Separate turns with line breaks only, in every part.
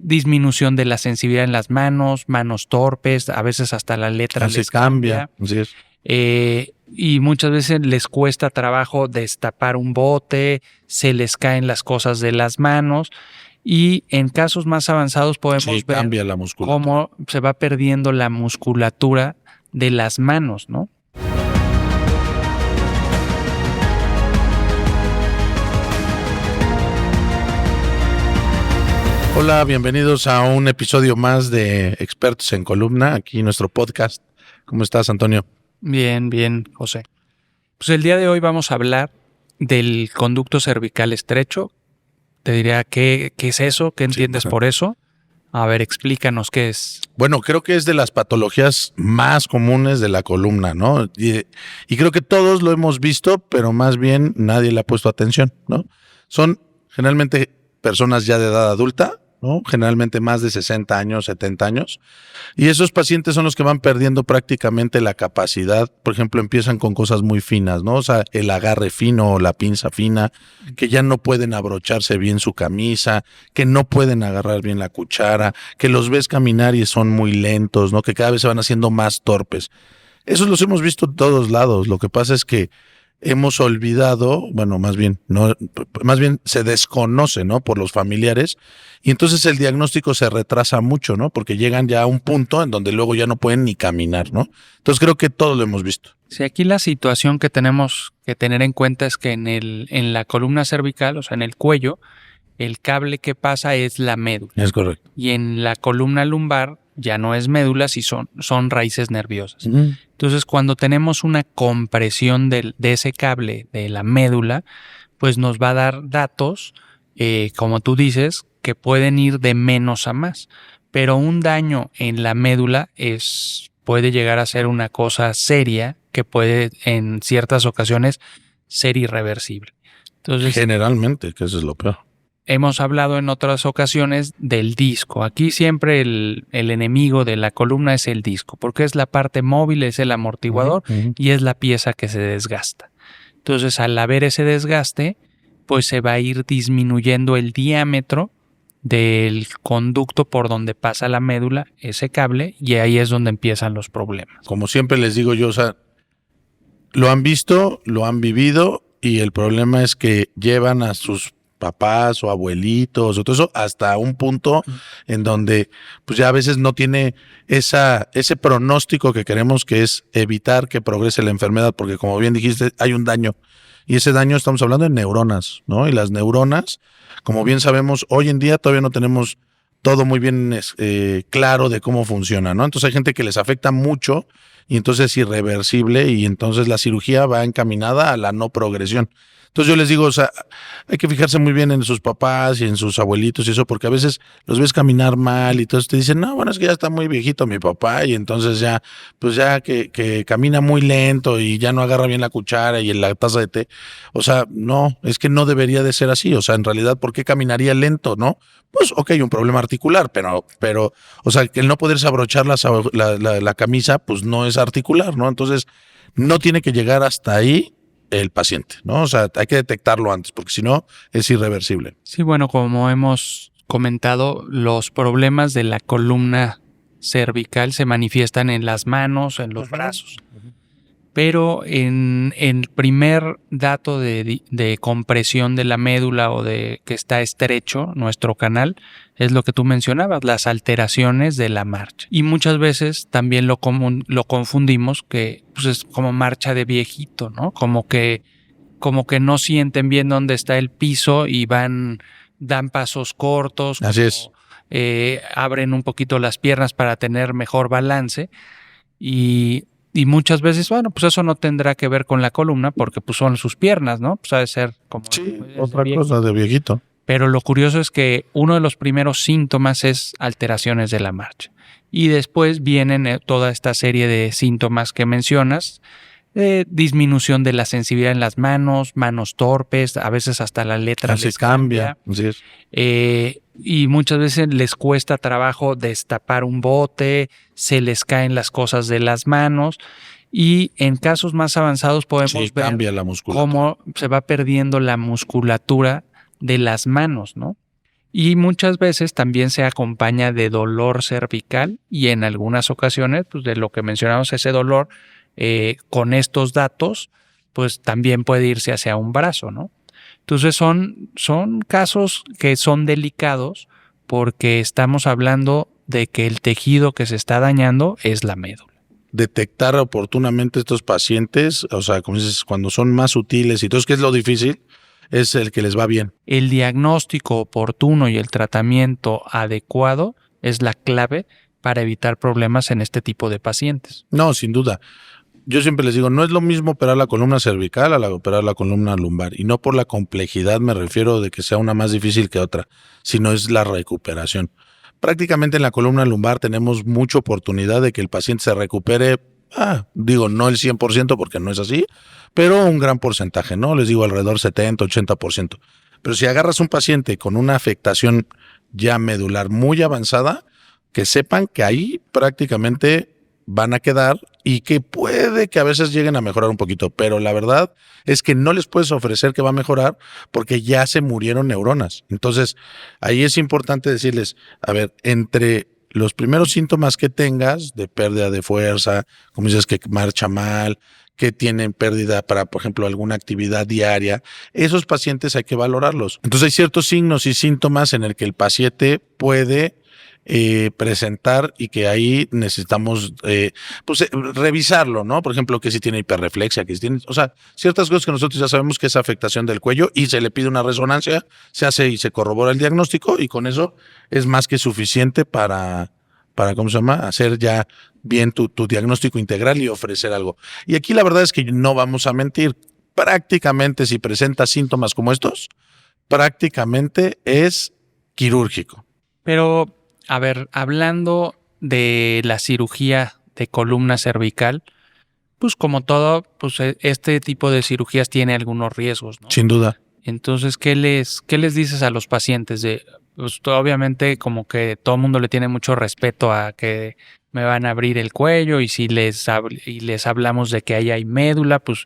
disminución de la sensibilidad en las manos, manos torpes, a veces hasta la letra
Así
les
cambia. Así es.
Y muchas veces les cuesta trabajo destapar un bote, se les caen las cosas de las manos y en casos más avanzados podemos ver
cambia la musculatura.
cómo se va perdiendo la musculatura de las manos, ¿no?
Hola, bienvenidos a un episodio más de Expertos en Columna, aquí nuestro podcast. ¿Cómo estás, Antonio?
Bien, José. Pues el día de hoy vamos a hablar del conducto cervical estrecho. Te diría, ¿qué es eso? ¿Qué entiendes por eso? A ver, explícanos qué es.
Bueno, creo que es de las patologías más comunes de la columna, ¿no? Y creo que todos lo hemos visto, pero más bien nadie le ha puesto atención, ¿no? Son generalmente personas ya de edad adulta, ¿no? Generalmente más de 60 años, 70 años. Y esos pacientes son los que van perdiendo prácticamente la capacidad. Por ejemplo, empiezan con cosas muy finas, ¿no? O sea, el agarre fino o la pinza fina, que ya no pueden abrocharse bien su camisa, que no pueden agarrar bien la cuchara, que los ves caminar y son muy lentos, ¿no? Que cada vez se van haciendo más torpes. Esos los hemos visto en todos lados. Lo que pasa es que hemos olvidado, bueno, más bien se desconoce, ¿no? Por los familiares, y entonces el diagnóstico se retrasa mucho, ¿no? Porque llegan ya a un punto en donde luego ya no pueden ni caminar, ¿no? Entonces creo que todo lo hemos visto.
Sí, aquí la situación que tenemos que tener en cuenta es que en la columna cervical, o sea, en el cuello, el cable que pasa es la médula.
Es correcto.
Y en la columna lumbar ya no es médula, si son raíces nerviosas. Entonces, cuando tenemos una compresión de ese cable de la médula, pues nos va a dar datos, como tú dices, que pueden ir de menos a más. Pero un daño en la médula puede llegar a ser una cosa seria que puede en ciertas ocasiones ser irreversible. Entonces,
generalmente, que eso es lo peor.
Hemos hablado en otras ocasiones del disco. Aquí siempre el enemigo de la columna es el disco, porque es la parte móvil, es el amortiguador y es la pieza que se desgasta. Entonces, al haber ese desgaste, pues se va a ir disminuyendo el diámetro del conducto por donde pasa la médula, ese cable, y ahí es donde empiezan los problemas.
Como siempre les digo yo, o sea, lo han visto, lo han vivido, y el problema es que llevan a sus papás o abuelitos o todo eso hasta un punto en donde pues ya a veces no tiene ese pronóstico que queremos, que es evitar que progrese la enfermedad, porque como bien dijiste, hay un daño, y ese daño estamos hablando de neuronas, ¿no? Y las neuronas, como bien sabemos, hoy en día todavía no tenemos todo muy bien claro de cómo funciona, ¿no? Entonces hay gente que les afecta mucho y entonces es irreversible, y entonces la cirugía va encaminada a la no progresión. Entonces yo les digo, o sea, hay que fijarse muy bien en sus papás y en sus abuelitos y eso, porque a veces los ves caminar mal y entonces te dicen, no, bueno, es que ya está muy viejito mi papá, y entonces ya, pues ya que camina muy lento y ya no agarra bien la cuchara y en la taza de té. O sea, no, es que no debería de ser así. O sea, en realidad, ¿por qué caminaría lento, no? Pues, ok, un problema articular, pero, o sea, que el no poderse abrochar la camisa, pues no es articular, ¿no? Entonces, no tiene que llegar hasta ahí el paciente, ¿no? O sea, hay que detectarlo antes, porque si no, es irreversible.
Sí, bueno, como hemos comentado, los problemas de la columna cervical se manifiestan en las manos, en los brazos. Pero en el primer dato de compresión de la médula o de que está estrecho nuestro canal, es lo que tú mencionabas, las alteraciones de la marcha. Y muchas veces también lo confundimos, que pues es como marcha de viejito, ¿no? Como que no sienten bien dónde está el piso y dan pasos cortos.
Así es.
Abren un poquito las piernas para tener mejor balance y muchas veces, bueno, pues eso no tendrá que ver con la columna porque pues son sus piernas, ¿no? Pues ha de ser como...
Sí, otra cosa de viejito.
Pero lo curioso es que uno de los primeros síntomas es alteraciones de la marcha. Y después vienen toda esta serie de síntomas que mencionas, disminución de la sensibilidad en las manos, manos torpes, a veces hasta la letra les cambia.
Así es.
Y muchas veces les cuesta trabajo destapar un bote, se les caen las cosas de las manos, y en casos más avanzados podemos ver
cambia la musculatura.
cómo se va perdiendo la musculatura de las manos, ¿no? Y muchas veces también se acompaña de dolor cervical y en algunas ocasiones, pues de lo que mencionamos, ese dolor con estos datos, pues también puede irse hacia un brazo, ¿no? Entonces son casos que son delicados porque estamos hablando de que el tejido que se está dañando es la médula.
Detectar oportunamente estos pacientes, o sea, como dices, cuando son más sutiles y todo, que es lo difícil, es el que les va bien.
El diagnóstico oportuno y el tratamiento adecuado es la clave para evitar problemas en este tipo de pacientes.
No, sin duda. Yo siempre les digo, no es lo mismo operar la columna cervical a la operar la columna lumbar. Y no por la complejidad me refiero de que sea una más difícil que otra, sino es la recuperación. Prácticamente en la columna lumbar tenemos mucha oportunidad de que el paciente se recupere, no el 100% porque no es así, pero un gran porcentaje, ¿no? Les digo alrededor 70, 80%. Pero si agarras un paciente con una afectación ya medular muy avanzada, que sepan que ahí prácticamente van a quedar y que puede que a veces lleguen a mejorar un poquito, pero la verdad es que no les puedes ofrecer que va a mejorar porque ya se murieron neuronas. Entonces, ahí es importante decirles, a ver, entre los primeros síntomas que tengas de pérdida de fuerza, como dices que marcha mal, que tienen pérdida para, por ejemplo, alguna actividad diaria, esos pacientes hay que valorarlos. Entonces, hay ciertos signos y síntomas en el que el paciente puede presentar y que ahí necesitamos revisarlo, ¿no? Por ejemplo, que si tiene hiperreflexia, que si tiene, o sea, ciertas cosas que nosotros ya sabemos que es afectación del cuello y se le pide una resonancia, se hace y se corrobora el diagnóstico y con eso es más que suficiente para ¿cómo se llama? Hacer ya bien tu diagnóstico integral y ofrecer algo. Y aquí la verdad es que no vamos a mentir. Prácticamente si presenta síntomas como estos, prácticamente es quirúrgico.
Pero, a ver, hablando de la cirugía de columna cervical, pues como todo, pues este tipo de cirugías tiene algunos riesgos, ¿no?
Sin duda.
Entonces, ¿qué les dices a los pacientes? Pues obviamente como que todo el mundo le tiene mucho respeto a que me van a abrir el cuello y si les hablamos de que ahí hay médula, pues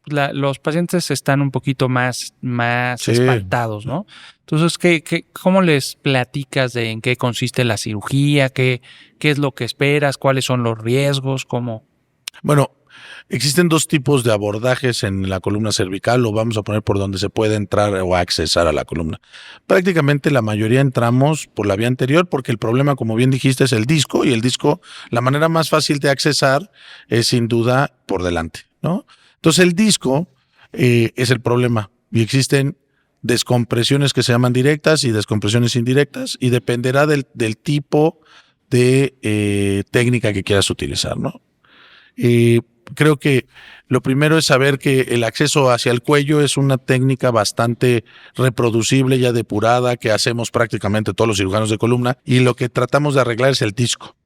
los pacientes están un poquito más
Sí.
espantados, ¿no? Entonces, ¿cómo les platicas de en qué consiste la cirugía? ¿Qué es lo que esperas? ¿Cuáles son los riesgos? ¿Cómo?
Bueno, existen dos tipos de abordajes en la columna cervical, lo vamos a poner por donde se puede entrar o accesar a la columna. Prácticamente la mayoría entramos por la vía anterior porque el problema, como bien dijiste, es el disco y el disco, la manera más fácil de accesar es sin duda por delante, ¿no? Entonces el disco es el problema y existen descompresiones que se llaman directas y descompresiones indirectas y dependerá del tipo de técnica que quieras utilizar, ¿no? Creo que lo primero es saber que el acceso hacia el cuello es una técnica bastante reproducible, ya depurada, que hacemos prácticamente todos los cirujanos de columna y lo que tratamos de arreglar es el disco.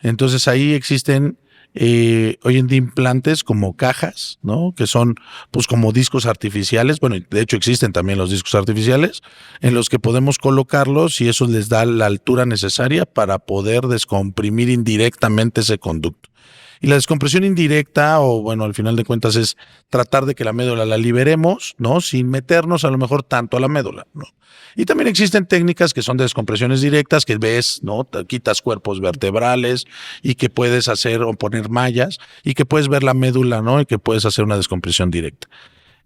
Entonces ahí existen hoy en día implantes como cajas, ¿no? Que son pues como discos artificiales, bueno, de hecho existen también los discos artificiales en los que podemos colocarlos y eso les da la altura necesaria para poder descomprimir indirectamente ese conducto. Y la descompresión indirecta, o bueno, al final de cuentas es tratar de que la médula la liberemos, ¿no? Sin meternos a lo mejor tanto a la médula, ¿no? Y también existen técnicas que son de descompresiones directas, que ves, ¿no? Te quitas cuerpos vertebrales y que puedes hacer o poner mallas y que puedes ver la médula, ¿no? Y que puedes hacer una descompresión directa.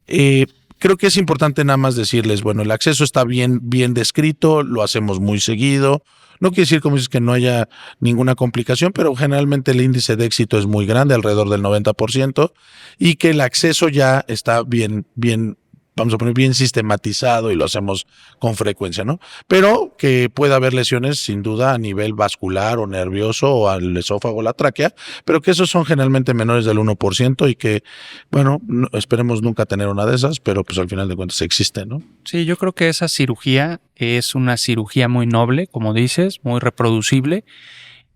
Creo que es importante nada más decirles, bueno, el acceso está bien descrito, lo hacemos muy seguido. No quiere decir, como dices, que no haya ninguna complicación, pero generalmente el índice de éxito es muy grande, alrededor del 90%, y que el acceso ya está bien, vamos a poner bien sistematizado y lo hacemos con frecuencia, ¿no? Pero que pueda haber lesiones sin duda a nivel vascular o nervioso o al esófago o la tráquea, pero que esos son generalmente menores del 1% y que, bueno, esperemos nunca tener una de esas, pero pues al final de cuentas existe, ¿no?
Sí, yo creo que esa cirugía es una cirugía muy noble, como dices, muy reproducible.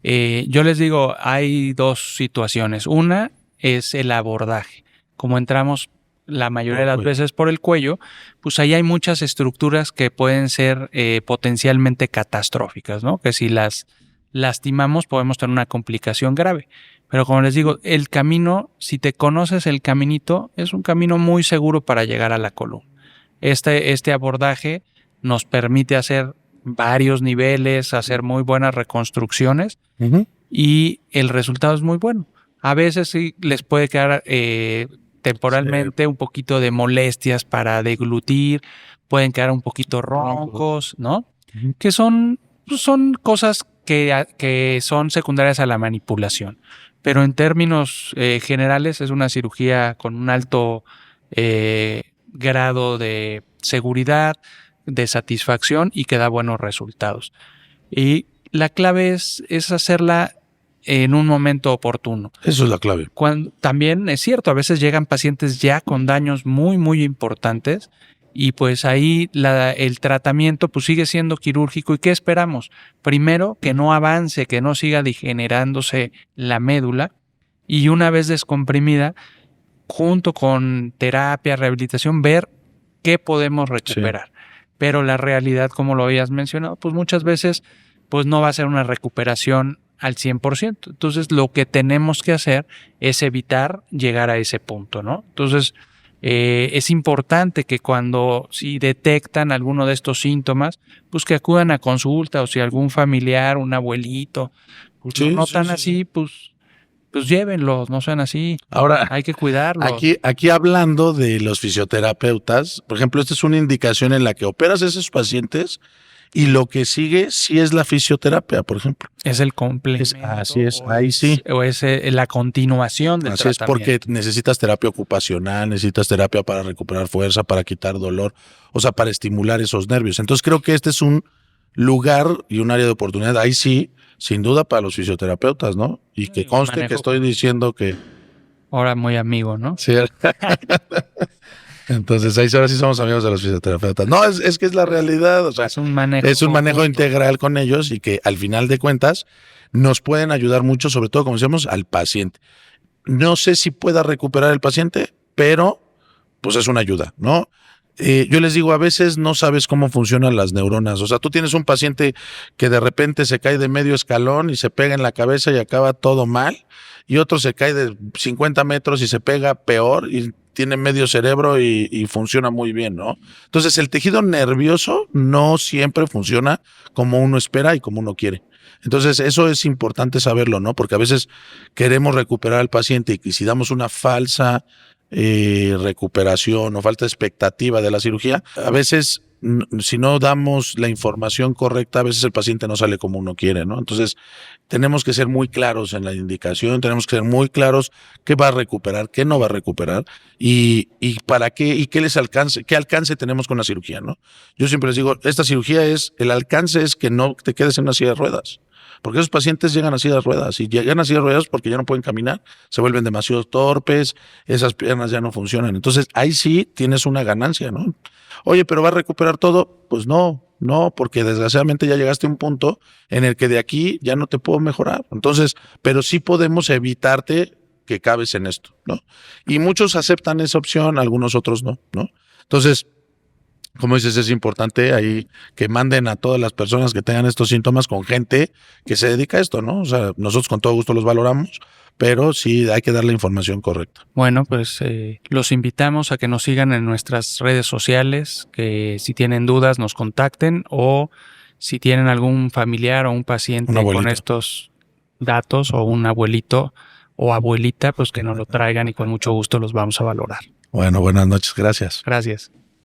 Yo les digo, hay dos situaciones. Una es el abordaje. Como entramos la mayoría de las veces por el cuello, pues ahí hay muchas estructuras que pueden ser potencialmente catastróficas, ¿no? Que si las lastimamos podemos tener una complicación grave. Pero como les digo, el camino, si te conoces el caminito, es un camino muy seguro para llegar a la columna. Este abordaje nos permite hacer varios niveles, hacer muy buenas reconstrucciones y el resultado es muy bueno. A veces sí les puede quedar temporalmente un poquito de molestias para deglutir, pueden quedar un poquito roncos, ¿no? Que son cosas que son secundarias a la manipulación. Pero en términos generales es una cirugía con un alto grado de seguridad, de satisfacción y que da buenos resultados. Y la clave es hacerla en un momento oportuno.
Eso es la clave.
También es cierto, a veces llegan pacientes ya con daños muy, muy importantes y pues ahí el tratamiento pues sigue siendo quirúrgico. ¿Y qué esperamos? Primero, que no avance, que no siga degenerándose la médula y una vez descomprimida, junto con terapia, rehabilitación, ver qué podemos recuperar. Sí. Pero la realidad, como lo habías mencionado, pues muchas veces pues no va a ser una recuperación al 100%. Entonces, lo que tenemos que hacer es evitar llegar a ese punto, ¿no? Entonces, es importante que si detectan alguno de estos síntomas, pues que acudan a consulta, o si algún familiar, un abuelito, pues lo notan así, pues llévenlos, no sean así.
Ahora,
hay que cuidarlos.
Aquí hablando de los fisioterapeutas, por ejemplo, esta es una indicación en la que operas a esos pacientes y lo que sigue sí es la fisioterapia, por ejemplo.
Es el complemento.
Así es, ahí sí.
O es la continuación del tratamiento.
Así es, porque necesitas terapia ocupacional, necesitas terapia para recuperar fuerza, para quitar dolor, o sea, para estimular esos nervios. Entonces creo que este es un lugar y un área de oportunidad, ahí sí, sin duda para los fisioterapeutas, ¿no? Y que conste que estoy diciendo que...
Ahora muy amigo, ¿no?
Sí. Entonces, ahora sí somos amigos de los fisioterapeutas. No, es que es la realidad. O sea,
es un manejo
integral con ellos y que al final de cuentas nos pueden ayudar mucho, sobre todo, como decíamos, al paciente. No sé si pueda recuperar el paciente, pero pues es una ayuda, ¿no? Yo les digo, a veces no sabes cómo funcionan las neuronas. O sea, tú tienes un paciente que de repente se cae de medio escalón y se pega en la cabeza y acaba todo mal, y otro se cae de 50 metros y se pega peor y tiene medio cerebro y funciona muy bien, ¿no? Entonces, el tejido nervioso no siempre funciona como uno espera y como uno quiere. Entonces, eso es importante saberlo, ¿no? Porque a veces queremos recuperar al paciente y si damos una falsa recuperación o falta de expectativa de la cirugía, a veces si no damos la información correcta, a veces el paciente no sale como uno quiere, ¿no? Entonces tenemos que ser muy claros en la indicación, tenemos que ser muy claros qué va a recuperar, qué no va a recuperar y para qué y qué alcance tenemos con la cirugía, ¿no? Yo siempre les digo, esta cirugía el alcance es que no te quedes en una silla de ruedas. Porque esos pacientes llegan a silla de ruedas y llegan a silla de ruedas porque ya no pueden caminar, se vuelven demasiado torpes, esas piernas ya no funcionan. Entonces ahí sí tienes una ganancia, ¿no? Oye, pero ¿va a recuperar todo? Pues no, porque desgraciadamente ya llegaste a un punto en el que de aquí ya no te puedo mejorar. Entonces, pero sí podemos evitarte que cabes en esto, ¿no? Y muchos aceptan esa opción, algunos otros no, ¿no? Entonces, como dices, es importante ahí que manden a todas las personas que tengan estos síntomas con gente que se dedica a esto, ¿no? O sea, nosotros con todo gusto los valoramos, pero sí hay que dar la información correcta.
Bueno, pues los invitamos a que nos sigan en nuestras redes sociales, que si tienen dudas nos contacten o si tienen algún familiar o un paciente con estos datos o un abuelito o abuelita, pues que nos lo traigan y con mucho gusto los vamos a valorar.
Bueno, buenas noches, gracias.
Gracias.